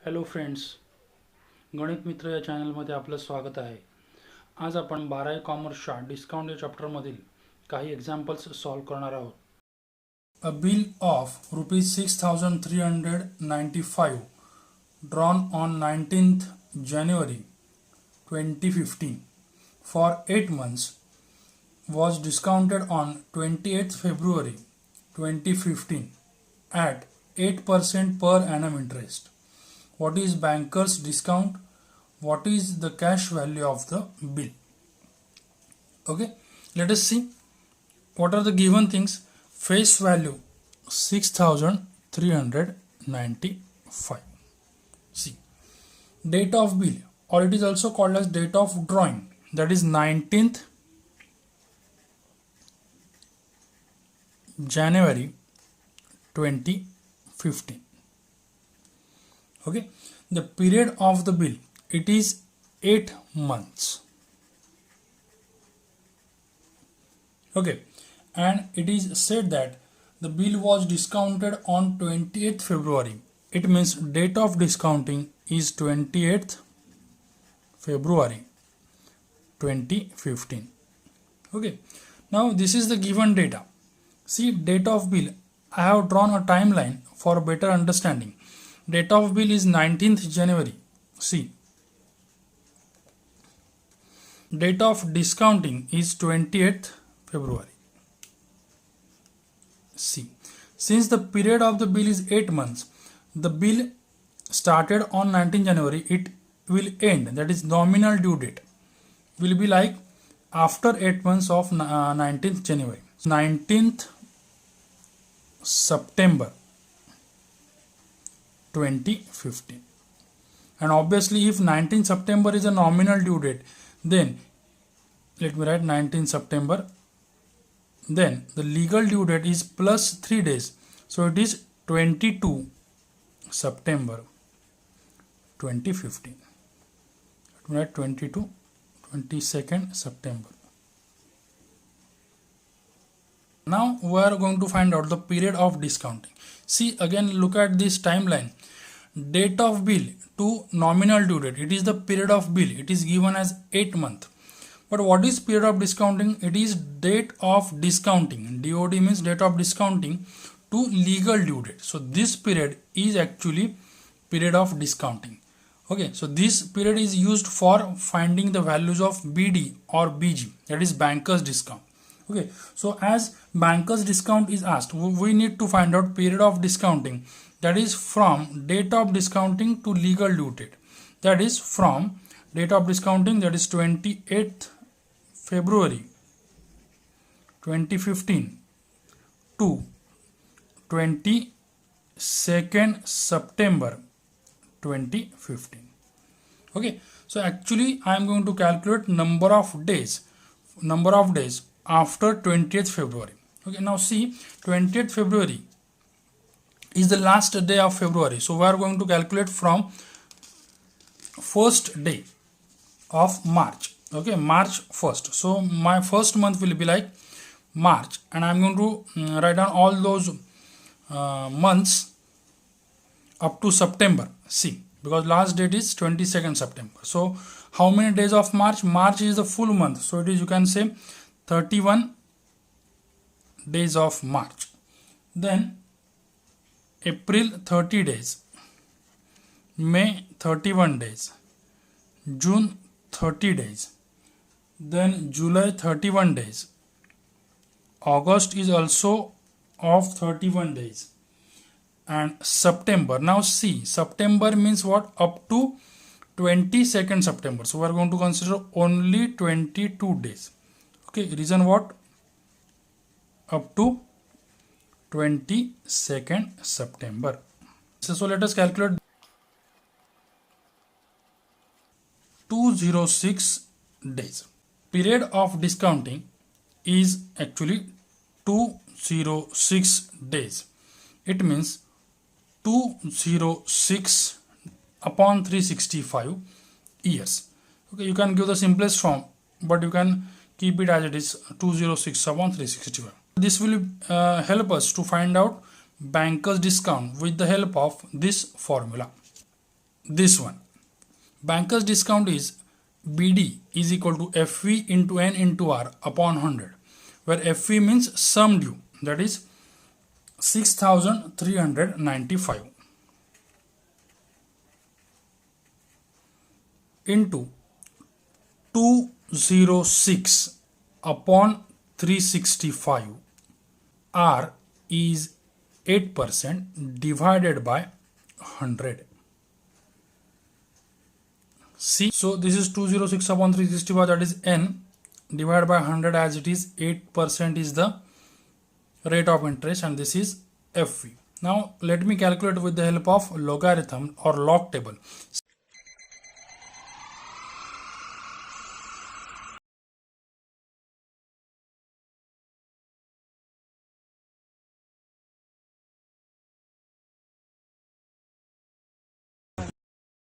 Hello friends, गणित मित्र या चॅनलमध्ये आपलं स्वागत आहे. आज आपण 12 कॉमर्सच्या डिस्काउंट या चॅप्टरमधील काही एक्झाम्पल्स सॉल्व करणार आहोत. अ bill of ₹6,395 drawn on 19th January 2015 for 8 months was discounted on 28th February 2015 at 8% per annum interest. What is banker's discount? What is the cash value of the bill? Okay, let us see what are the given things. Face value 6,395. See, date of bill, or it is also called as date of drawing, that is 19th January 2015. Okay, the period of the bill, it is 8 months. Okay, and it is said that the bill was discounted on 28th February. It means date of discounting is 28th February 2015. Okay, now this is the given data. See, date of bill, I have drawn a timeline for better understanding. Date of bill is 19th January. See, date of discounting is 28th February. See, since the period of the bill is 8 months, the bill started on 19th January, it will end, that is nominal due date will be like after 8 months of 19th January. 19th September 2015. And obviously if 19th September is a nominal due date, then let me write 19th September, then the legal due date is plus 3 days, so it is 22 September 2015. Let me write 22nd September. Now we are going to find out the period of discounting. See, again look at this timeline. Date of bill to nominal due date, it is the period of bill, it is given as 8 month. But what is period of discounting? It is date of discounting. DOD means date of discounting to legal due date. So this period is actually period of discounting. Okay, so this period is used for finding the values of BD or BG, that is banker's discount. Okay, so as banker's discount is asked, we need to find out period of discounting, that is from date of discounting to legal due date, that is from date of discounting, that is 28th February 2015 to 22nd September 2015. Okay, so actually I am going to calculate number of days after 20th February. Okay, now see, 20th February is the last day of February, so we are going to calculate from first day of March. Okay, March 1st. So my first month will be like March, and I am going to write down all those months up to September. See, because last date is 22nd September. So how many days of March? March is the full month, so it is, you can say, 31 days of March. Then April 30 days, May 31 days, June 30 days, then July 31 days, August is also of 31 days, and September. Now see, September means what? Up to 22nd September. So we are going to consider only 22 days. Okay, reason what? Up to 22nd September. So let us calculate 206 days. Period of discounting is actually 206 days. It means 206 upon 365 years. Okay, you can give the simplest form, but you can keep it as it is, 206 upon 365. This will help us to find out banker's discount with the help of this formula. this one. Bankers discount is BD is equal to FV into N into R upon 100, where FV means sum due, that is 6,395 into 206 upon 365. R is 8% divided by 100. See, so this is 206 upon 365, that is N, divided by 100 as it is. 8% is the rate of interest and this is FV. Now let me calculate with the help of logarithm or log table.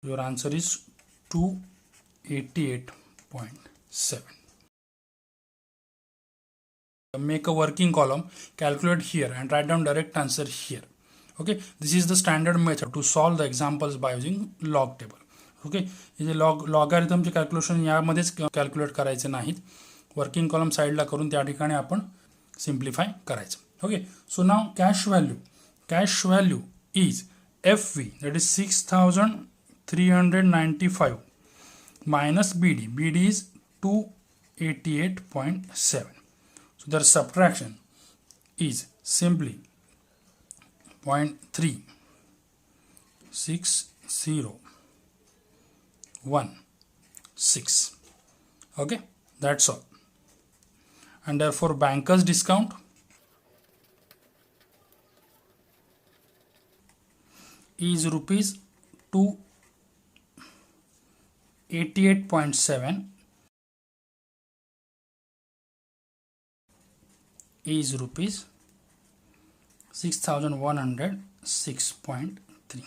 Your answer is 288.7. Make a working column, calculate here and write down direct answer here. Okay, this is the standard method to solve the examples by using log table. Okay, hey लॉगॅरिथमचे calculation यामध्येच calculate करायचे नाहीत, working column साईडला करून त्या ठिकाणी आपण simplify करायचं. Okay, so now cash value is FV, that is 6,395 minus BD is 288.7. So their subtraction is simply 0.36016. Okay, that's all. And therefore bankers discount is rupees 288.7 is rupees 6,106.3.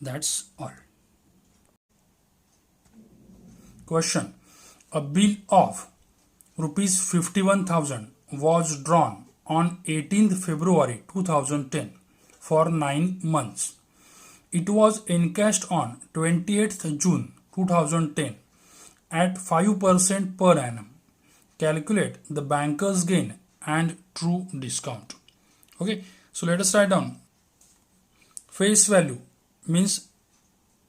That's all. Question: a bill of rupees 51,000 was drawn on 18th February 2010 for 9 months. It was encashed on 28th June 2010 at 5% per annum. Calculate the banker's gain and true discount. Okay, so let us write down. Face value means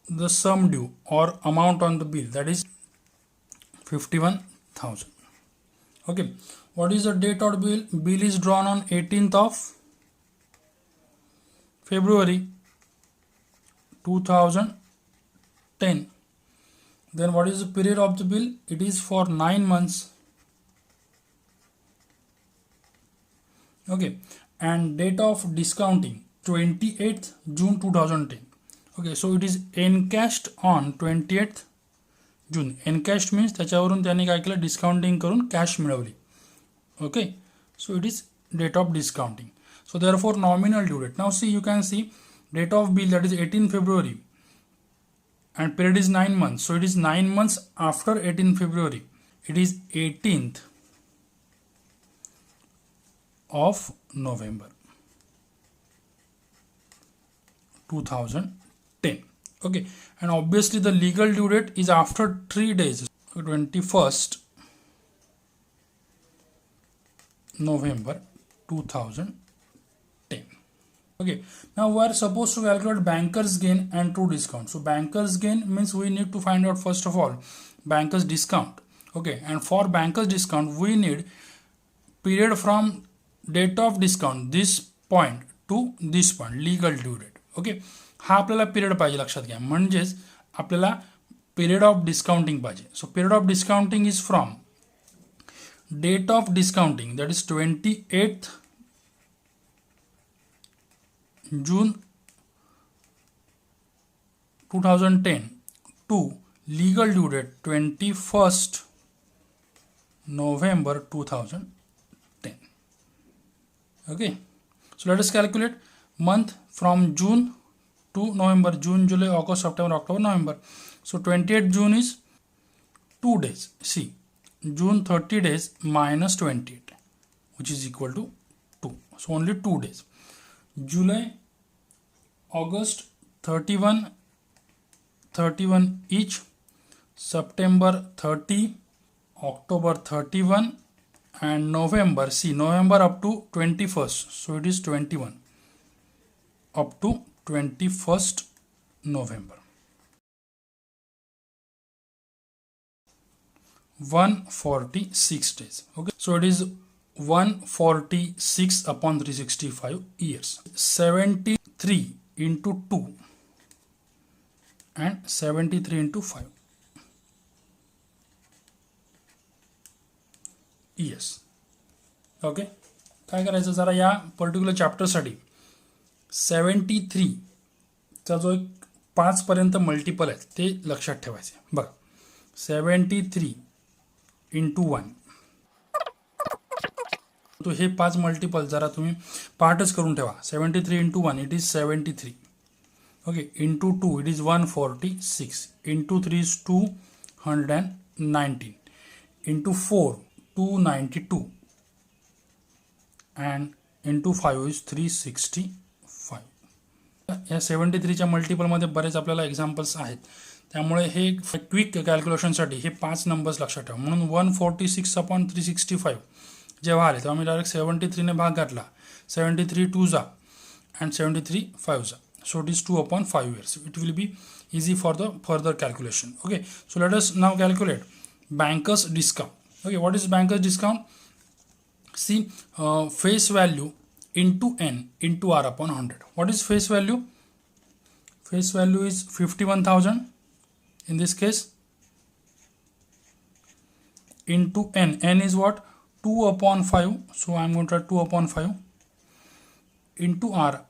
the sum due or amount on the bill, that is 51,000. Okay, what is the date of bill? Bill is drawn on 18th of February 2010. Then what is the period of the bill? It is for 9 months. Okay, and date of discounting 28th June 2010. Okay, so it is encashed on 28th June. Encashed means त्याच्यावरून त्याने काय केलं, discounting करून cash मिळवली. Okay, so it is date of discounting. So therefore nominal due date. Now see, you can see date of bill, that is 18 February and period is 9 months. So it is 9 months after 18 February. It is 18th of November 2010. Okay, and obviously the legal due date is after 3 days, 21st November 2010. Okay, now we are supposed to calculate banker's gain and true discount. So banker's gain means we need to find out first of all banker's discount. Okay, and for banker's discount we need period from date of discount this point to this point, legal due date. Okay, हा आपल्याला period पाहिजे, लक्षात घ्या, म्हणजेच आपल्याला period of discounting पाहिजे. So period of discounting is from date of discounting, that is 28th June 2010 to legal due date 21st November 2010. Okay, so let us calculate month from June to November. June, July, August, September, October, November. So 28th June is 2 days. See, June 30 days minus 28, which is equal to 2. So only 2 days. July, August 31 31 each, September 30, October 31, and November, see November up to 21st, so it is 21 up to 21st November. 146 days. Okay, so it is 146 upon 365 years. 73 into 2 and 73 into 5 years. Okay, काय करायचं जरा या particular चॅप्टरसाठी 73 चा जो एक 5 पर्यंत multiple आहे ते लक्षात ठेवायचे. बघा 73 into 1, तो हे 5 मल्टिपल जरा तुम्ही पार्टच करून ठेवा. 73 into 1 it is 73. Okay, into 2 it is 146, into 3 is 219, into 4 292, and into 5 is 365. या 73 च्या मल्टिपलमध्ये बरेच आपल्याला एक्झाम्पल्स आहेत, त्यामुळे हे क्विक कॅल्क्युलेशनसाठी हे 5 नंबर्स लक्षात ठेवा. म्हणून 146 अपॉन 365 जेव्हा आले तेव्हा मी डायरेक्ट 73 ने भाग घातला. 73 2 जा and 73 5 जा. So it is 2 upon 5 years. It will be easy for the further calculation. Okay, so let us now calculate banker's discount. Okay, what is banker's discount? See, face value into n into r upon 100. What is face value? Face value is 51,000 in this case, into n. N is what? 2 upon 5. So I am going to write 2 upon 5 into r.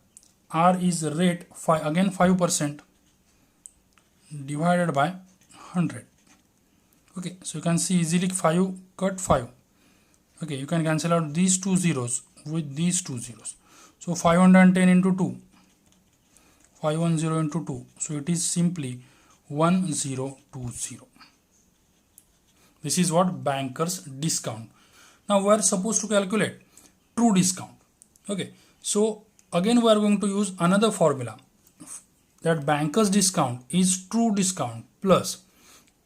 R is rate 5, again 5%, divided by 100. Okay, so you can see easily 5 cut 5. Okay, you can cancel out these two zeros with these two zeros. So 510 into 2, 510 into 2. So it is simply 1020. This is what banker's discount. Now we are supposed to calculate true discount. Okay, so again we are going to use another formula, that banker's discount is true discount plus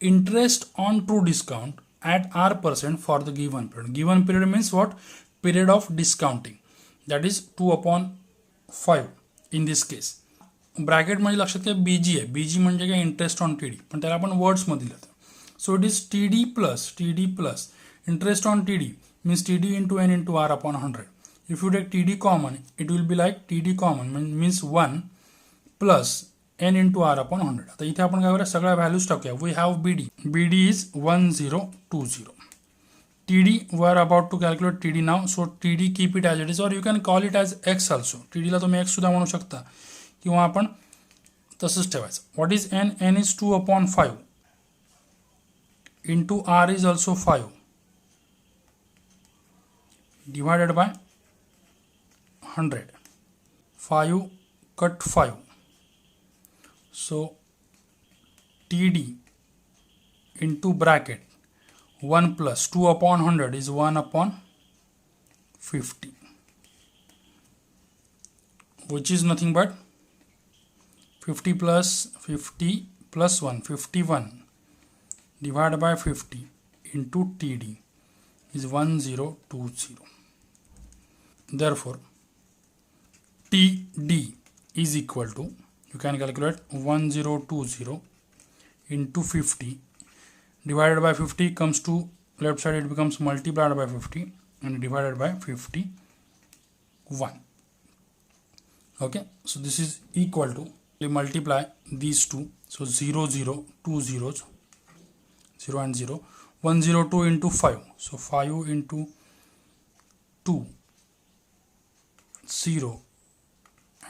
interest on true discount at r% for the given period. Given period means what? Period of discounting, that is 2 upon 5 in this case. Bracket मध्ये लक्षात घ्या बीजी आहे. बीजी म्हणजे काय? Interest on TD, पण त्याला आपण words मध्ये लिहितो. So it is TD plus interest on TD means TD into n into r upon 100. If you take TD common, it will be like TD common means 1 plus n into r upon 100. आता इथे आपण काय करूया, सगळ्या values टाकूया. We have BD. BD is 1020. TD we are about to calculate TD now. So TD keep it as it is, or you can call it as X also. TD ला तुम्ही X सुद्धा म्हणू शकता किंवा आपण तसंच ठेवायचं. What is n? N is 2 upon 5 into r is also 5 divided by 100. 5 cut 5. So TD into bracket 1 plus 2 upon 100 is 1 upon 50, which is nothing but 50 plus 50 plus 1, 51 divided by 50 into TD is 1020. Therefore TD is equal to, you can calculate 1020 into 50 divided by 50 comes to left side, it becomes multiplied by 50 and divided by 51. Okay, so this is equal to, we multiply these two, so 0 0 2 zeros, 0 and 0, 102 into 5, so 5 into 2, 0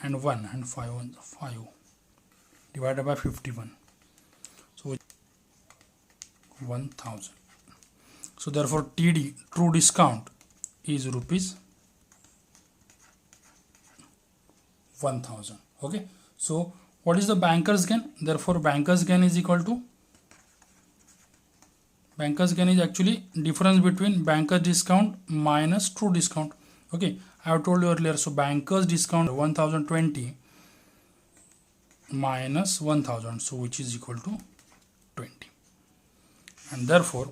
and 1 and 5 1 5 divided by 51, so 1000. So therefore TD, true discount, is rupees 1000. Okay, so what is the banker's gain? Therefore banker's gain is equal to, banker's gain is actually difference between banker's discount minus true discount. Okay, I have told you earlier. So banker's discount 1020 minus 1000, so which is equal to 20, and therefore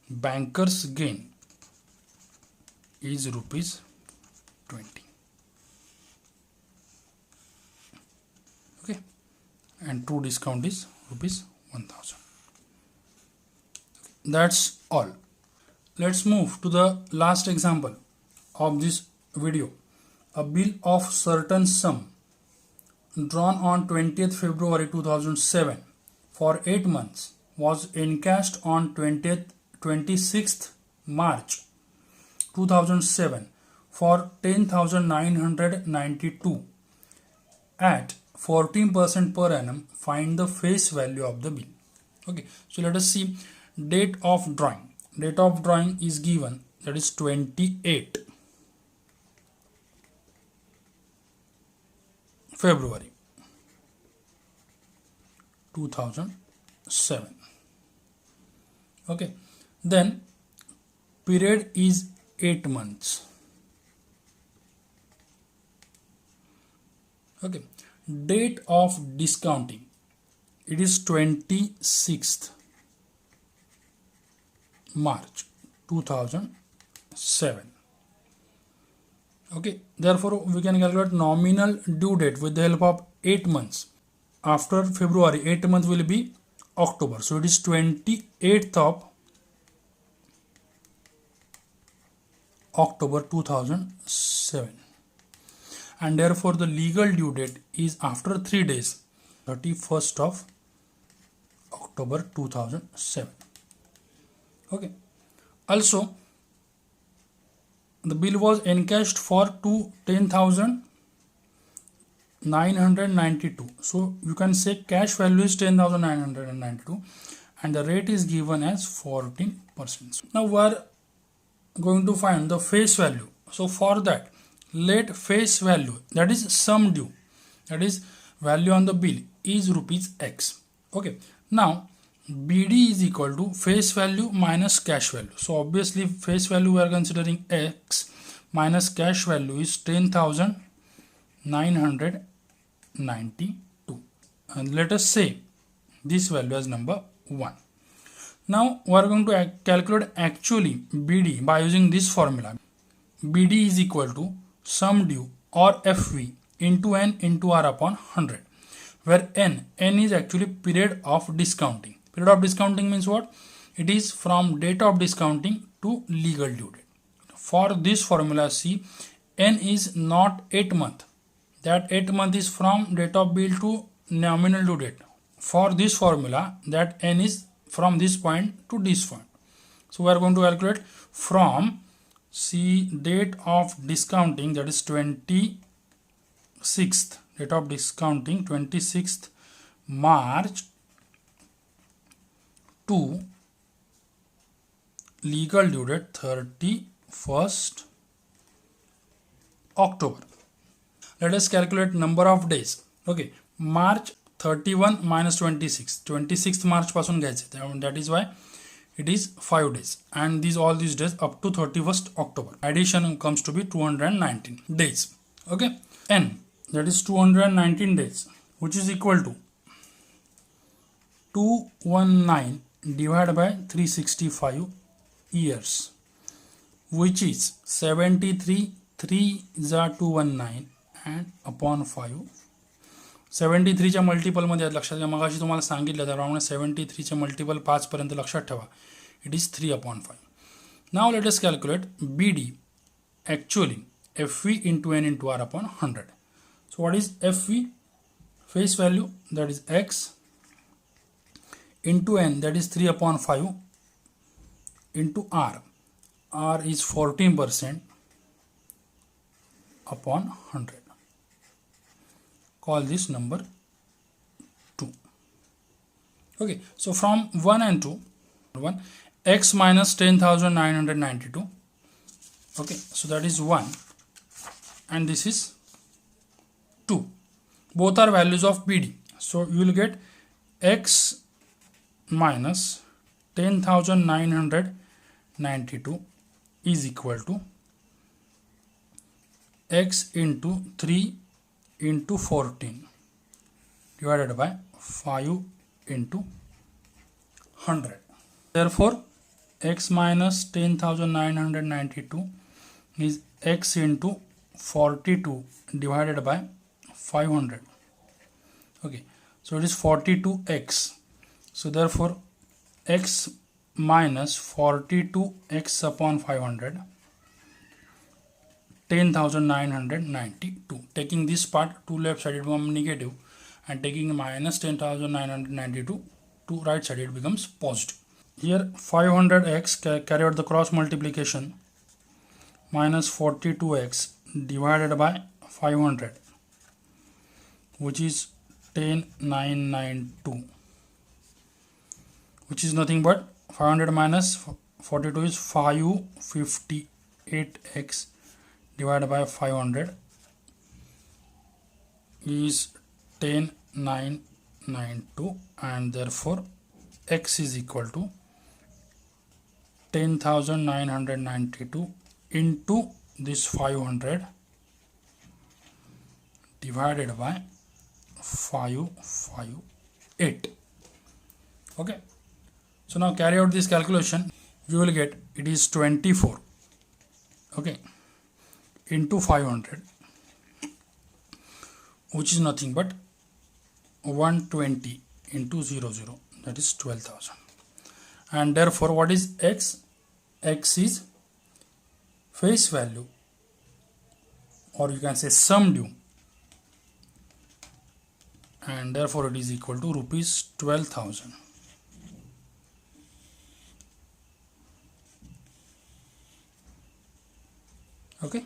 banker's gain is rupees 20. Okay, and true discount is rupees 1000. That's all. Let's move to the last example of this video. A bill of certain sum drawn on 20th February 2007 for 8 months was encashed on 26th March 2007 for 10,992 at 14% per annum. Find the face value of the bill. Okay, so let us see date of drawing. Date of drawing is given, that is 28 February 2007. Okay, then period is 8 months. Okay, date of discounting, it is 26th March 2007. Okay, therefore we can calculate nominal due date with the help of 8 months. After February, 8 months will be October, so it is 28th of October 2007, and therefore the legal due date is after 3 days, 31st of October 2007. Okay, also the bill was encashed for 10,992, so you can say cash value is 10,992 and the rate is given as 14%. Now we are going to find the face value. So for that, let face value, that is sum due, that is value on the bill, is rupees X. Okay, now BD is equal to face value minus cash value. So obviously face value we are considering X minus cash value is 10,992, and let us say this value as number 1. Now we are going to calculate actually BD by using this formula. BD is equal to sum due or FV into N into R upon 100, where N is actually period of discounting. Period of discounting means what? It is from date of discounting to legal due date. For this formula, see, N is not 8 month. That 8 month is from date of bill to nominal due date. For this formula, that N is from this point to this point. So we are going to calculate from, see, date of discounting, that is 26th, date of discounting 26th March to legal due date 31st October. Let us calculate number of days. Okay, March 31 minus 26. 26th March पासून घ्यायचे, that is why it is 5 days, and all these days up to 31st October. Addition comes to be 219 days. Okay, N, that is 219 days, which is equal to 219 divided by 365 years, which is 73, 3 is 219 and upon 5. 73 च्या multiple मध्ये लक्षात घ्या, मगाशी तुम्हाला सांगितलं त्याप्रमाणे 73 चे multiple 5 पर्यंत लक्षात ठेवा, it is 3/5. Now let us calculate BD actually FV into N into R upon 100. So what is FV? Face value, that is X, into N, that is 3/5, into R. R is 14% upon 100. Call this number 2. Okay, so from 1 and 2, 1, X minus 10,992. Okay, so that is 1 and this is 2. Both are values of BD. So you will get X minus 10,992 is equal to X into 3 into 14 divided by 5 into 100. Therefore, x minus 10,992 is x into 42 divided by 500. Okay, so it is 42x. So therefore, x minus 42x upon 500, 10,992. Taking this part to left side, it becomes negative, and taking minus 10,992 to right side, it becomes positive. Here 500x carry out the cross multiplication, minus 42x divided by 500, which is 10,992, which is nothing but 500 minus 42 is 558x divided by 500 is 10,992, and therefore x is equal to 10,992 into this 500 divided by 558. Okay, so now carry out this calculation. You will get it is 24, okay, into 500, which is nothing but 120 into 00, that is 12,000. And therefore what is x? X is face value, or you can say sum due, and therefore it is equal to rupees 12,000. Okay,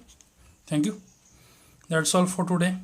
thank you. That's all for today.